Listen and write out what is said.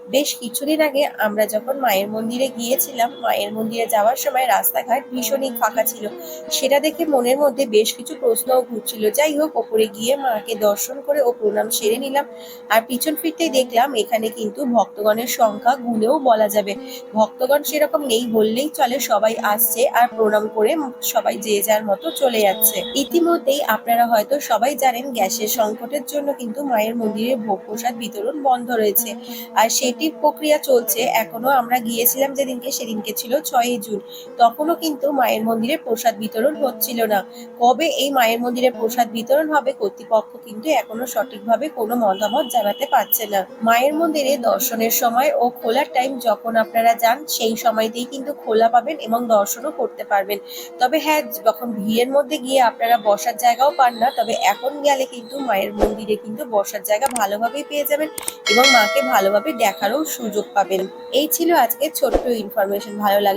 বেশ কিছুদিন আগে আমরা যখন মায়ের মন্দিরে গিয়েছিলাম, মায়ের মন্দিরে যাওয়ার সময় রাস্তাঘাট ভীষণই ফাঁকা ছিল। সেটা দেখে মনের মধ্যে বেশ কিছু প্রশ্নও ঘুরছিল। যাই হোক, ওপরে গিয়ে মাকে দর্শন করে ও প্রণাম সেরে নিলাম। আর পিছন ফিরতেই দেখলাম এখানে কিন্তু ভক্তগণের সংখ্যা গুণেও বলা যাবে। ভক্তগণ সেরকম নেই বললেই চলে, সবাই আসছে আর প্রণাম করে সবাই যে যার মতো চলে যাচ্ছে। ইতিমধ্যেই আপনারা হয়তো সবাই জানেন, গ্যাসের সংকটের জন্য কিন্তু মায়ের মন্দিরে ভোগ প্রসাদ বিতরণ বন্ধ রয়েছে। আর সেটির প্রক্রিয়া চলছে এখনো। আমরা গিয়েছিলাম সেদিনকে ছিল 6ই জুন। তখনও কিন্তু মায়ের মন্দিরে প্রসাদ বিতরণ হচ্ছিল না। কবে এই মায়ের মন্দিরে প্রসাদ বিতরণ হবে, কর্তৃপক্ষ কিন্তু এখনো সঠিকভাবে কোনো মতামত জানাতে পারছে না। মায়ের মন্দিরে দর্শনের সময় ও খোলার টাইম যখন আপনারা যান সেই সময়তেই কিন্তু খোলা পাবেন এবং দর্শনও করতে পারবেন। তবে হ্যাঁ, যখন ভিড়ের মধ্যে গিয়ে আপনারা বসার জায়গাও পান না, তবে এখন গেলে কিন্তু মায়ের মন্দিরে কিন্তু বসার জায়গা ভালোভাবেই পেয়ে যাবেন এবং মাকে ভালোভাবে দেখারও সুযোগ পাবেন। এই ছিল আজকের ছোট্ট ইনফরমেশন। ভালো লাগলে